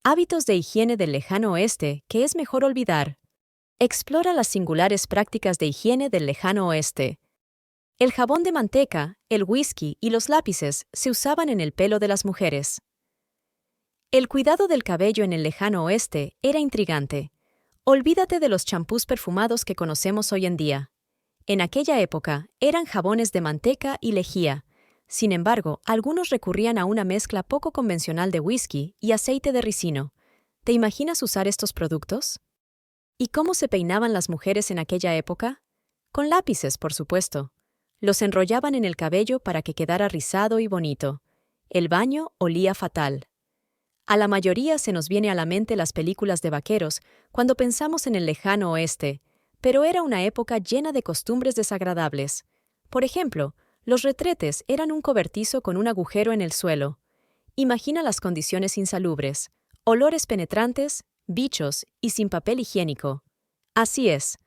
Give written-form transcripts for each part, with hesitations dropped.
Hábitos de higiene del lejano oeste que es mejor olvidar. Explora las singulares prácticas de higiene del lejano oeste. El jabón de manteca, el whisky y los lápices se usaban en el pelo de las mujeres. El cuidado del cabello en el lejano oeste era intrigante. Olvídate de los champús perfumados que conocemos hoy en día. En aquella época eran jabones de manteca y lejía. Sin embargo, algunos recurrían a una mezcla poco convencional de whisky y aceite de ricino. ¿Te imaginas usar estos productos? ¿Y cómo se peinaban las mujeres en aquella época? Con lápices, por supuesto. Los enrollaban en el cabello para que quedara rizado y bonito. El baño olía fatal. A la mayoría se nos viene a la mente las películas de vaqueros cuando pensamos en el lejano oeste, pero era una época llena de costumbres desagradables. Por ejemplo, los retretes eran un cobertizo con un agujero en el suelo. Imagina las condiciones insalubres, olores penetrantes, bichos y sin papel higiénico. Así es,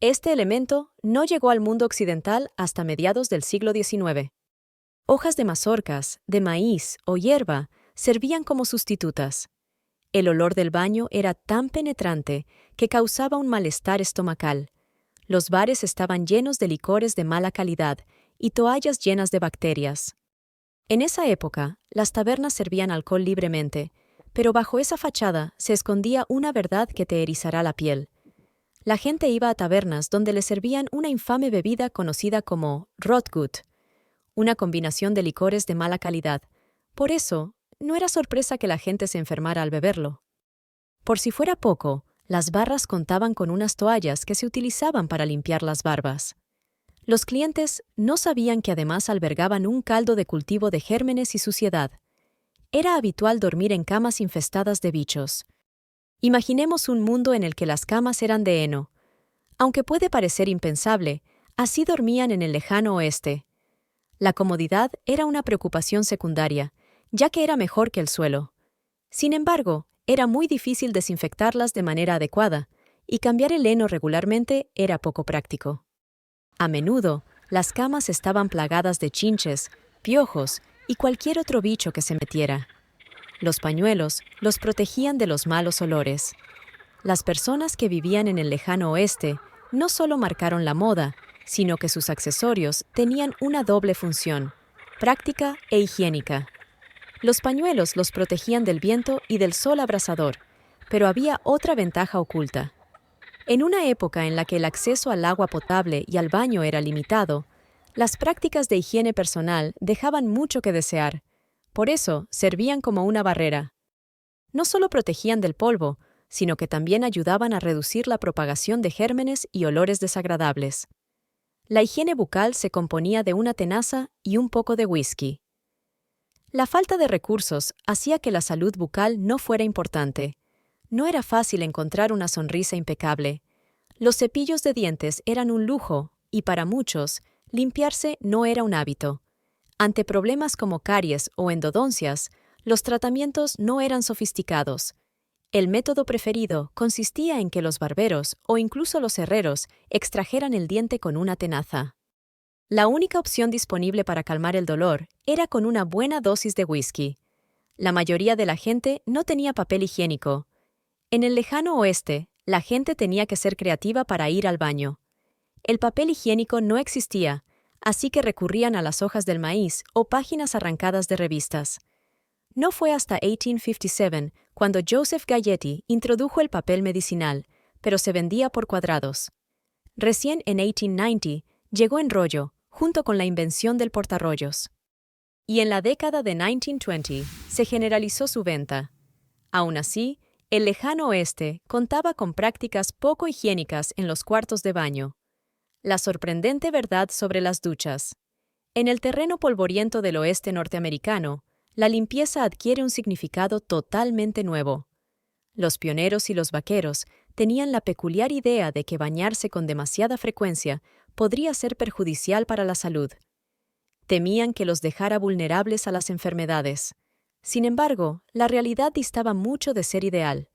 este elemento no llegó al mundo occidental hasta mediados del siglo XIX. Hojas de mazorcas, de maíz o hierba servían como sustitutas. El olor del baño era tan penetrante que causaba un malestar estomacal. Los bares estaban llenos de licores de mala calidad y toallas llenas de bacterias. En esa época, las tabernas servían alcohol libremente, pero bajo esa fachada se escondía una verdad que te erizará la piel. La gente iba a tabernas donde le servían una infame bebida conocida como rotgut, una combinación de licores de mala calidad. Por eso, no era sorpresa que la gente se enfermara al beberlo. Por si fuera poco, las barras contaban con unas toallas que se utilizaban para limpiar las barbas. Los clientes no sabían que además albergaban un caldo de cultivo de gérmenes y suciedad. Era habitual dormir en camas infestadas de bichos. Imaginemos un mundo en el que las camas eran de heno. Aunque puede parecer impensable, así dormían en el lejano oeste. La comodidad era una preocupación secundaria, ya que era mejor que el suelo. Sin embargo, era muy difícil desinfectarlas de manera adecuada, y cambiar el heno regularmente era poco práctico. A menudo, las camas estaban plagadas de chinches, piojos y cualquier otro bicho que se metiera. Los pañuelos los protegían de los malos olores. Las personas que vivían en el lejano oeste no solo marcaron la moda, sino que sus accesorios tenían una doble función, práctica e higiénica. Los pañuelos los protegían del viento y del sol abrasador, pero había otra ventaja oculta. En una época en la que el acceso al agua potable y al baño era limitado, las prácticas de higiene personal dejaban mucho que desear. Por eso, servían como una barrera. No solo protegían del polvo, sino que también ayudaban a reducir la propagación de gérmenes y olores desagradables. La higiene bucal se componía de una tenaza y un poco de whisky. La falta de recursos hacía que la salud bucal no fuera importante. No era fácil encontrar una sonrisa impecable. Los cepillos de dientes eran un lujo y para muchos, limpiarse no era un hábito. Ante problemas como caries o endodoncias, los tratamientos no eran sofisticados. El método preferido consistía en que los barberos o incluso los herreros extrajeran el diente con una tenaza. La única opción disponible para calmar el dolor era con una buena dosis de whisky. La mayoría de la gente no tenía papel higiénico. En el lejano oeste, la gente tenía que ser creativa para ir al baño. El papel higiénico no existía, así que recurrían a las hojas del maíz o páginas arrancadas de revistas. No fue hasta 1857 cuando Joseph Galetti introdujo el papel medicinal, pero se vendía por cuadrados. Recién en 1890 llegó en rollo, junto con la invención del portarrollos. Y en la década de 1920 se generalizó su venta. Aún así, el lejano oeste contaba con prácticas poco higiénicas en los cuartos de baño. La sorprendente verdad sobre las duchas. En el terreno polvoriento del oeste norteamericano, la limpieza adquiere un significado totalmente nuevo. Los pioneros y los vaqueros tenían la peculiar idea de que bañarse con demasiada frecuencia podría ser perjudicial para la salud. Temían que los dejara vulnerables a las enfermedades. Sin embargo, la realidad distaba mucho de ser ideal.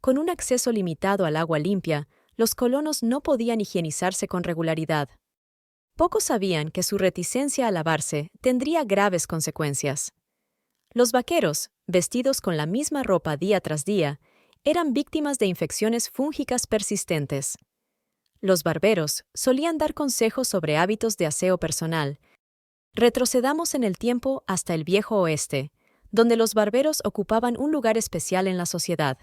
Con un acceso limitado al agua limpia, los colonos no podían higienizarse con regularidad. Pocos sabían que su reticencia a lavarse tendría graves consecuencias. Los vaqueros, vestidos con la misma ropa día tras día, eran víctimas de infecciones fúngicas persistentes. Los barberos solían dar consejos sobre hábitos de aseo personal. Retrocedamos en el tiempo hasta el Viejo Oeste, donde los barberos ocupaban un lugar especial en la sociedad.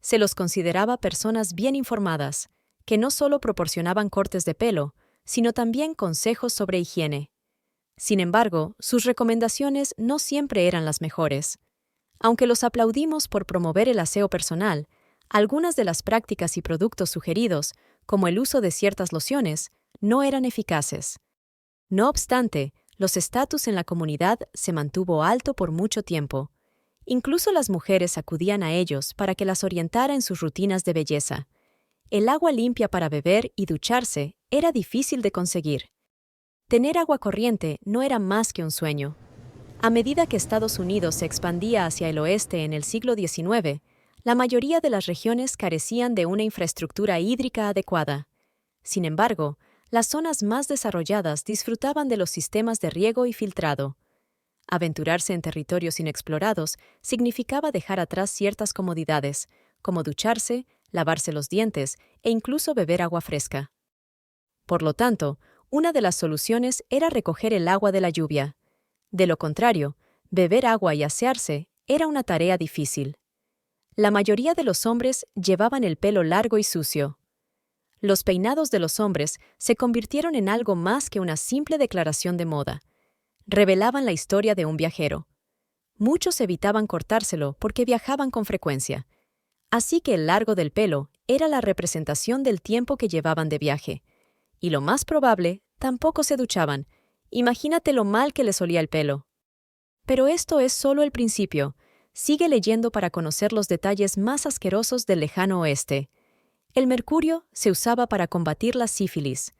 Se los consideraba personas bien informadas, que no solo proporcionaban cortes de pelo, sino también consejos sobre higiene. Sin embargo, sus recomendaciones no siempre eran las mejores. Aunque los aplaudimos por promover el aseo personal, algunas de las prácticas y productos sugeridos, como el uso de ciertas lociones, no eran eficaces. No obstante, los estatus en la comunidad se mantuvo alto por mucho tiempo. Incluso las mujeres acudían a ellos para que las orientara en sus rutinas de belleza. El agua limpia para beber y ducharse era difícil de conseguir. Tener agua corriente no era más que un sueño. A medida que Estados Unidos se expandía hacia el oeste en el siglo XIX, la mayoría de las regiones carecían de una infraestructura hídrica adecuada. Sin embargo, las zonas más desarrolladas disfrutaban de los sistemas de riego y filtrado. Aventurarse en territorios inexplorados significaba dejar atrás ciertas comodidades, como ducharse, lavarse los dientes e incluso beber agua fresca. Por lo tanto, una de las soluciones era recoger el agua de la lluvia. De lo contrario, beber agua y asearse era una tarea difícil. La mayoría de los hombres llevaban el pelo largo y sucio. Los peinados de los hombres se convirtieron en algo más que una simple declaración de moda. Revelaban la historia de un viajero. Muchos evitaban cortárselo porque viajaban con frecuencia. Así que el largo del pelo era la representación del tiempo que llevaban de viaje. Y lo más probable, tampoco se duchaban. Imagínate lo mal que les olía el pelo. Pero esto es solo el principio. Sigue leyendo para conocer los detalles más asquerosos del lejano oeste. El mercurio se usaba para combatir la sífilis.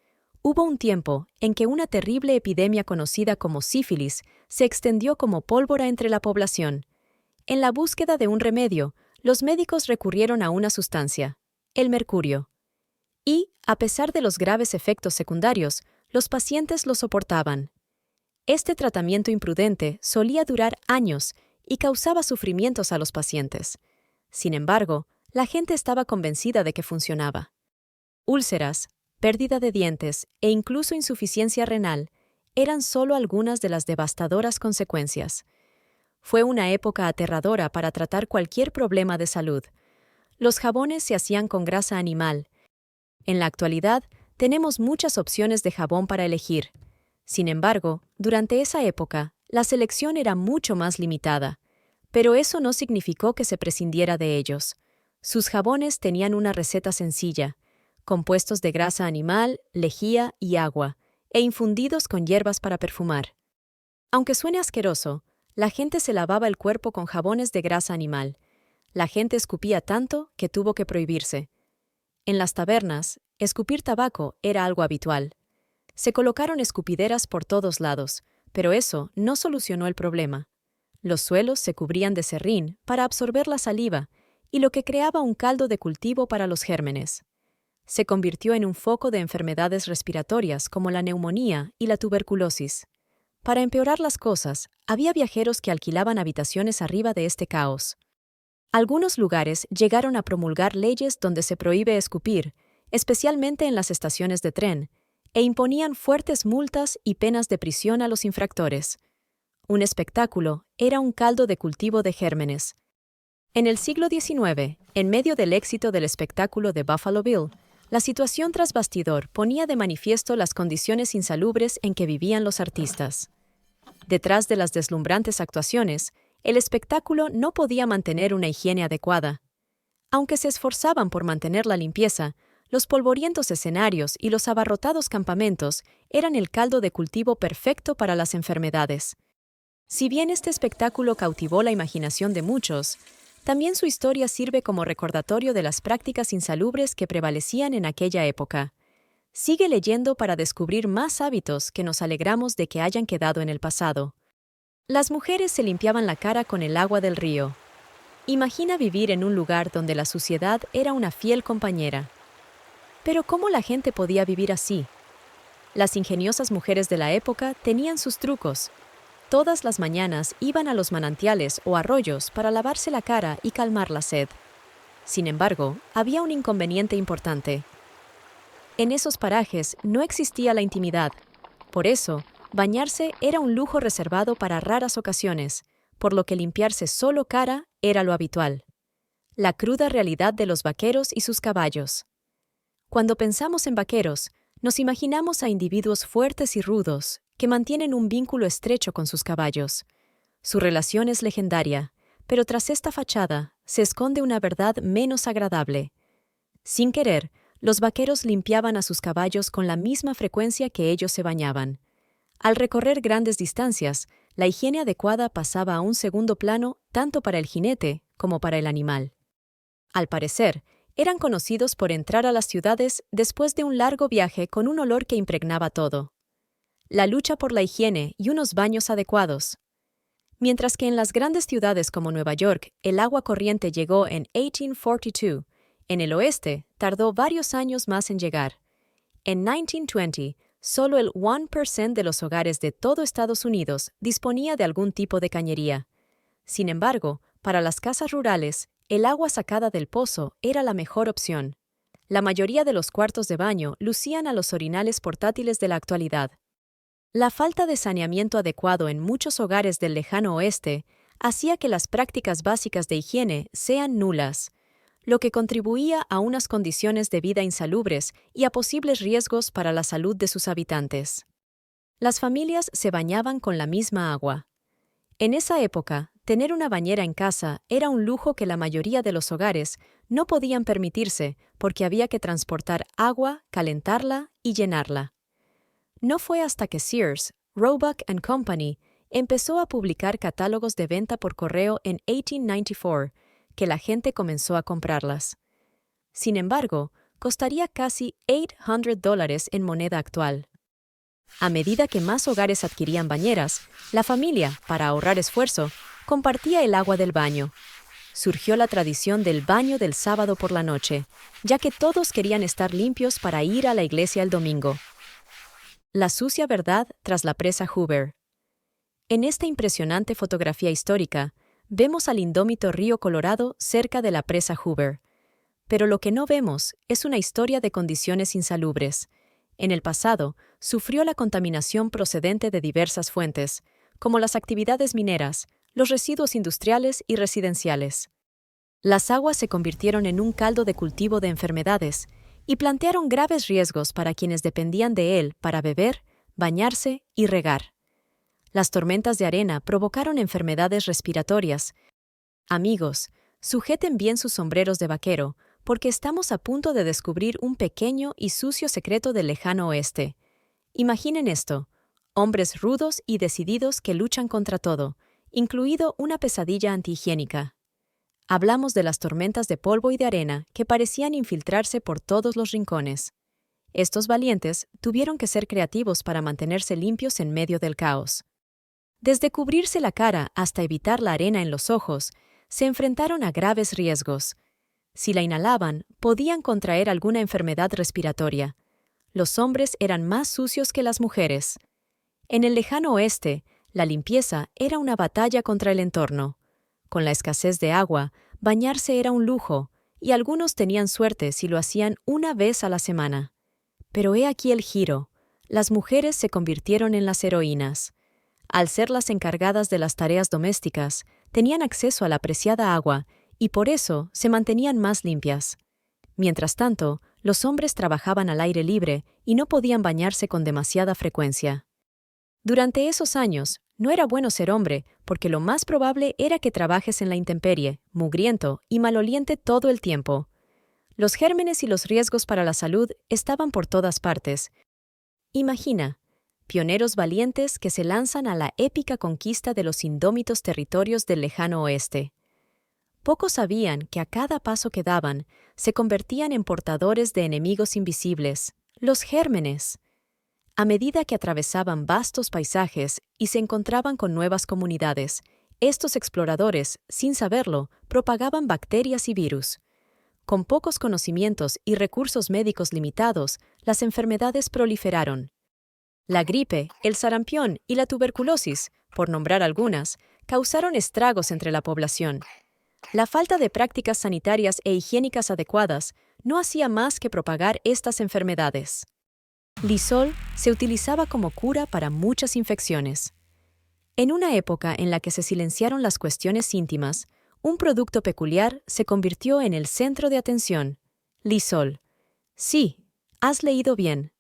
Hubo un tiempo en que una terrible epidemia conocida como sífilis se extendió como pólvora entre la población. En la búsqueda de un remedio, los médicos recurrieron a una sustancia, el mercurio. Y, a pesar de los graves efectos secundarios, los pacientes lo soportaban. Este tratamiento imprudente solía durar años y causaba sufrimientos a los pacientes. Sin embargo, la gente estaba convencida de que funcionaba. Úlceras, pérdida de dientes e incluso insuficiencia renal eran solo algunas de las devastadoras consecuencias. Fue una época aterradora para tratar cualquier problema de salud. Los jabones se hacían con grasa animal. En la actualidad, tenemos muchas opciones de jabón para elegir. Sin embargo, durante esa época, la selección era mucho más limitada. Pero eso no significó que se prescindiera de ellos. Sus jabones tenían una receta sencilla, compuestos de grasa animal, lejía y agua, e infundidos con hierbas para perfumar. Aunque suene asqueroso, la gente se lavaba el cuerpo con jabones de grasa animal. La gente escupía tanto que tuvo que prohibirse. En las tabernas, escupir tabaco era algo habitual. Se colocaron escupideras por todos lados, pero eso no solucionó el problema. Los suelos se cubrían de serrín para absorber la saliva, y lo que creaba un caldo de cultivo para los gérmenes. Se convirtió en un foco de enfermedades respiratorias como la neumonía y la tuberculosis. Para empeorar las cosas, había viajeros que alquilaban habitaciones arriba de este caos. Algunos lugares llegaron a promulgar leyes donde se prohíbe escupir, especialmente en las estaciones de tren, e imponían fuertes multas y penas de prisión a los infractores. Un espectáculo era un caldo de cultivo de gérmenes. En el siglo XIX, en medio del éxito del espectáculo de Buffalo Bill, la situación tras bastidor ponía de manifiesto las condiciones insalubres en que vivían los artistas. Detrás de las deslumbrantes actuaciones, el espectáculo no podía mantener una higiene adecuada. Aunque se esforzaban por mantener la limpieza, los polvorientos escenarios y los abarrotados campamentos eran el caldo de cultivo perfecto para las enfermedades. Si bien este espectáculo cautivó la imaginación de muchos, también su historia sirve como recordatorio de las prácticas insalubres que prevalecían en aquella época. Sigue leyendo para descubrir más hábitos que nos alegramos de que hayan quedado en el pasado. Las mujeres se limpiaban la cara con el agua del río. Imagina vivir en un lugar donde la suciedad era una fiel compañera. Pero ¿cómo la gente podía vivir así? Las ingeniosas mujeres de la época tenían sus trucos. Todas las mañanas iban a los manantiales o arroyos para lavarse la cara y calmar la sed. Sin embargo, había un inconveniente importante. En esos parajes no existía la intimidad. Por eso, bañarse era un lujo reservado para raras ocasiones, por lo que limpiarse solo cara era lo habitual. La cruda realidad de los vaqueros y sus caballos. Cuando pensamos en vaqueros, nos imaginamos a individuos fuertes y rudos que mantienen un vínculo estrecho con sus caballos. Su relación es legendaria, pero tras esta fachada se esconde una verdad menos agradable. Sin querer, los vaqueros limpiaban a sus caballos con la misma frecuencia que ellos se bañaban. Al recorrer grandes distancias, la higiene adecuada pasaba a un segundo plano tanto para el jinete como para el animal. Al parecer, eran conocidos por entrar a las ciudades después de un largo viaje con un olor que impregnaba todo. La lucha por la higiene y unos baños adecuados. Mientras que en las grandes ciudades como Nueva York el agua corriente llegó en 1842, en el oeste tardó varios años más en llegar. En 1920, solo el 1% de los hogares de todo Estados Unidos disponía de algún tipo de cañería. Sin embargo, para las casas rurales, el agua sacada del pozo era la mejor opción. La mayoría de los cuartos de baño lucían a los orinales portátiles de la actualidad. La falta de saneamiento adecuado en muchos hogares del lejano oeste hacía que las prácticas básicas de higiene sean nulas, lo que contribuía a unas condiciones de vida insalubres y a posibles riesgos para la salud de sus habitantes. Las familias se bañaban con la misma agua. En esa época, tener una bañera en casa era un lujo que la mayoría de los hogares no podían permitirse porque había que transportar agua, calentarla y llenarla. No fue hasta que Sears, Roebuck & Company empezó a publicar catálogos de venta por correo en 1894 que la gente comenzó a comprarlas. Sin embargo, costaría casi $800 en moneda actual. A medida que más hogares adquirían bañeras, la familia, para ahorrar esfuerzo, compartía el agua del baño. Surgió la tradición del baño del sábado por la noche, ya que todos querían estar limpios para ir a la iglesia el domingo. La sucia verdad tras la presa Hoover. En esta impresionante fotografía histórica, vemos al indómito río Colorado cerca de la presa Hoover. Pero lo que no vemos es una historia de condiciones insalubres. En el pasado, sufrió la contaminación procedente de diversas fuentes, como las actividades mineras, los residuos industriales y residenciales. Las aguas se convirtieron en un caldo de cultivo de enfermedades y plantearon graves riesgos para quienes dependían de él para beber, bañarse y regar. Las tormentas de arena provocaron enfermedades respiratorias. Amigos, sujeten bien sus sombreros de vaquero, porque estamos a punto de descubrir un pequeño y sucio secreto del lejano oeste. Imaginen esto: hombres rudos y decididos que luchan contra todo, incluido una pesadilla antihigiénica. Hablamos de las tormentas de polvo y de arena que parecían infiltrarse por todos los rincones. Estos valientes tuvieron que ser creativos para mantenerse limpios en medio del caos. Desde cubrirse la cara hasta evitar la arena en los ojos, se enfrentaron a graves riesgos. Si la inhalaban, podían contraer alguna enfermedad respiratoria. Los hombres eran más sucios que las mujeres. En el lejano oeste, la limpieza era una batalla contra el entorno. Con la escasez de agua, bañarse era un lujo, y algunos tenían suerte si lo hacían una vez a la semana. Pero he aquí el giro: las mujeres se convirtieron en las heroínas. Al ser las encargadas de las tareas domésticas, tenían acceso a la preciada agua y por eso se mantenían más limpias. Mientras tanto, los hombres trabajaban al aire libre y no podían bañarse con demasiada frecuencia. Durante esos años, no era bueno ser hombre, porque lo más probable era que trabajes en la intemperie, mugriento y maloliente todo el tiempo. Los gérmenes y los riesgos para la salud estaban por todas partes. Imagina, pioneros valientes que se lanzan a la épica conquista de los indómitos territorios del lejano oeste. Pocos sabían que a cada paso que daban, se convertían en portadores de enemigos invisibles, los gérmenes. A medida que atravesaban vastos paisajes y se encontraban con nuevas comunidades, estos exploradores, sin saberlo, propagaban bacterias y virus. Con pocos conocimientos y recursos médicos limitados, las enfermedades proliferaron. La gripe, el sarampión y la tuberculosis, por nombrar algunas, causaron estragos entre la población. La falta de prácticas sanitarias e higiénicas adecuadas no hacía más que propagar estas enfermedades. Lisol se utilizaba como cura para muchas infecciones. En una época en la que se silenciaron las cuestiones íntimas, un producto peculiar se convirtió en el centro de atención: Lisol. Sí, has leído bien.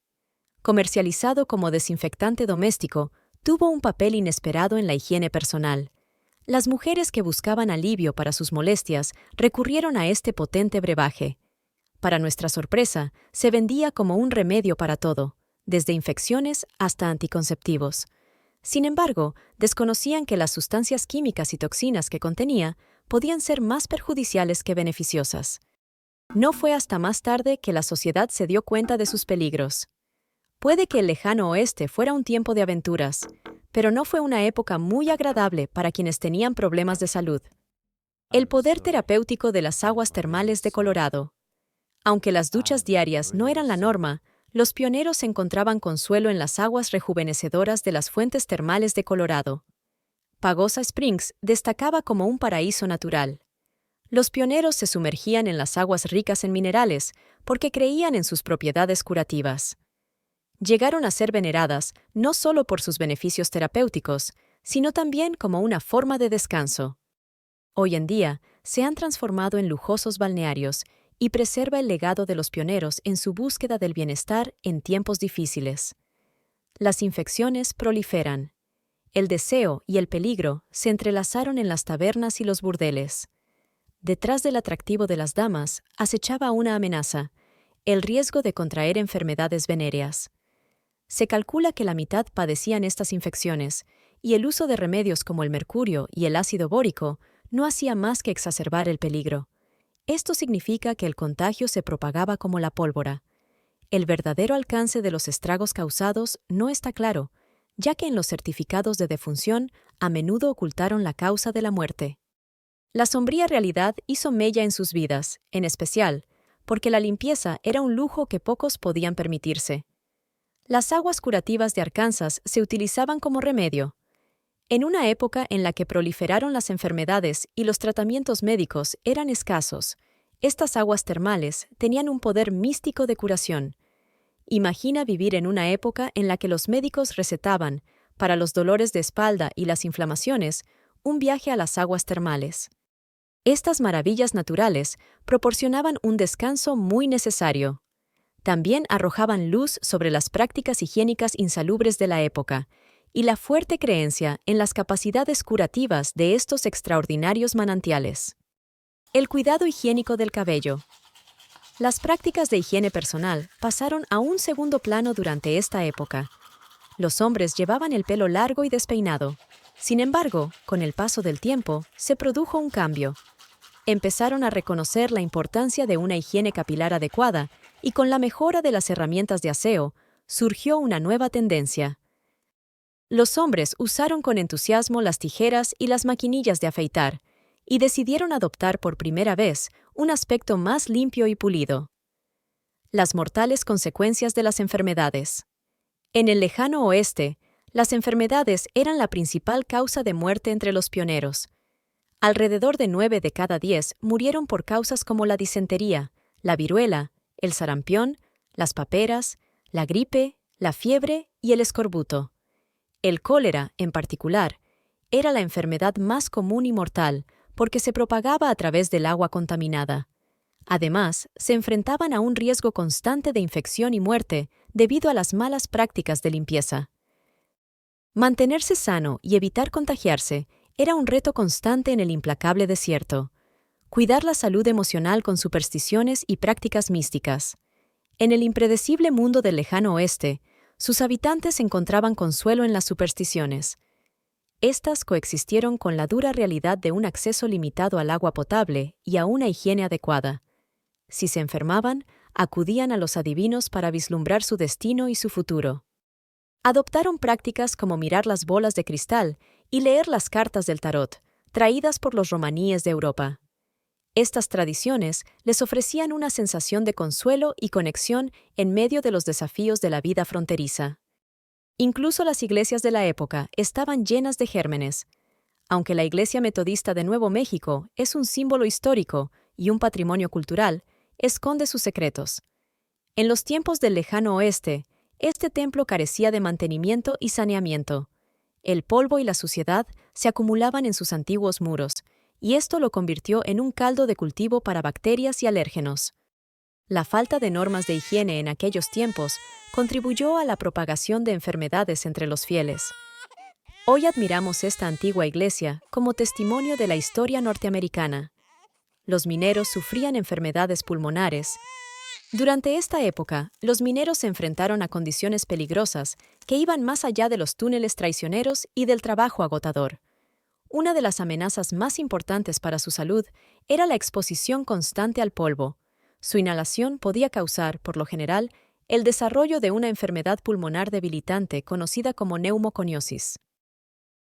Comercializado como desinfectante doméstico, tuvo un papel inesperado en la higiene personal. Las mujeres que buscaban alivio para sus molestias recurrieron a este potente brebaje. Para nuestra sorpresa, se vendía como un remedio para todo, desde infecciones hasta anticonceptivos. Sin embargo, desconocían que las sustancias químicas y toxinas que contenía podían ser más perjudiciales que beneficiosas. No fue hasta más tarde que la sociedad se dio cuenta de sus peligros. Puede que el lejano oeste fuera un tiempo de aventuras, pero no fue una época muy agradable para quienes tenían problemas de salud. El poder terapéutico de las aguas termales de Colorado. Aunque las duchas diarias no eran la norma, los pioneros encontraban consuelo en las aguas rejuvenecedoras de las fuentes termales de Colorado. Pagosa Springs destacaba como un paraíso natural. Los pioneros se sumergían en las aguas ricas en minerales porque creían en sus propiedades curativas. Llegaron a ser veneradas no solo por sus beneficios terapéuticos, sino también como una forma de descanso. Hoy en día, se han transformado en lujosos balnearios y preserva el legado de los pioneros en su búsqueda del bienestar en tiempos difíciles. Las infecciones proliferan. El deseo y el peligro se entrelazaron en las tabernas y los burdeles. Detrás del atractivo de las damas acechaba una amenaza: el riesgo de contraer enfermedades venéreas. Se calcula que la mitad padecían estas infecciones, y el uso de remedios como el mercurio y el ácido bórico no hacía más que exacerbar el peligro. Esto significa que el contagio se propagaba como la pólvora. El verdadero alcance de los estragos causados no está claro, ya que en los certificados de defunción a menudo ocultaron la causa de la muerte. La sombría realidad hizo mella en sus vidas, en especial porque la limpieza era un lujo que pocos podían permitirse. Las aguas curativas de Arkansas se utilizaban como remedio. En una época en la que proliferaron las enfermedades y los tratamientos médicos eran escasos, estas aguas termales tenían un poder místico de curación. Imagina vivir en una época en la que los médicos recetaban, para los dolores de espalda y las inflamaciones, un viaje a las aguas termales. Estas maravillas naturales proporcionaban un descanso muy necesario. También arrojaban luz sobre las prácticas higiénicas insalubres de la época y la fuerte creencia en las capacidades curativas de estos extraordinarios manantiales. El cuidado higiénico del cabello. Las prácticas de higiene personal pasaron a un segundo plano durante esta época. Los hombres llevaban el pelo largo y despeinado. Sin embargo, con el paso del tiempo, se produjo un cambio. Empezaron a reconocer la importancia de una higiene capilar adecuada y con la mejora de las herramientas de aseo, surgió una nueva tendencia. Los hombres usaron con entusiasmo las tijeras y las maquinillas de afeitar, y decidieron adoptar por primera vez un aspecto más limpio y pulido. Las mortales consecuencias de las enfermedades. En el lejano oeste, las enfermedades eran la principal causa de muerte entre los pioneros. Alrededor de 9 de cada 10 murieron por causas como la disentería, la viruela, el sarampión, las paperas, la gripe, la fiebre y el escorbuto. El cólera, en particular, era la enfermedad más común y mortal porque se propagaba a través del agua contaminada. Además, se enfrentaban a un riesgo constante de infección y muerte debido a las malas prácticas de limpieza. Mantenerse sano y evitar contagiarse era un reto constante en el implacable desierto. Cuidar la salud emocional con supersticiones y prácticas místicas. En el impredecible mundo del lejano oeste, sus habitantes encontraban consuelo en las supersticiones. Estas coexistieron con la dura realidad de un acceso limitado al agua potable y a una higiene adecuada. Si se enfermaban, acudían a los adivinos para vislumbrar su destino y su futuro. Adoptaron prácticas como mirar las bolas de cristal y leer las cartas del tarot, traídas por los romaníes de Europa. Estas tradiciones les ofrecían una sensación de consuelo y conexión en medio de los desafíos de la vida fronteriza. Incluso las iglesias de la época estaban llenas de gérmenes. Aunque la Iglesia Metodista de Nuevo México es un símbolo histórico y un patrimonio cultural, esconde sus secretos. En los tiempos del lejano oeste, este templo carecía de mantenimiento y saneamiento. El polvo y la suciedad se acumulaban en sus antiguos muros, y esto lo convirtió en un caldo de cultivo para bacterias y alérgenos. La falta de normas de higiene en aquellos tiempos contribuyó a la propagación de enfermedades entre los fieles. Hoy admiramos esta antigua iglesia como testimonio de la historia norteamericana. Los mineros sufrían enfermedades pulmonares. Durante esta época, los mineros se enfrentaron a condiciones peligrosas que iban más allá de los túneles traicioneros y del trabajo agotador. Una de las amenazas más importantes para su salud era la exposición constante al polvo. Su inhalación podía causar, por lo general, el desarrollo de una enfermedad pulmonar debilitante conocida como neumoconiosis.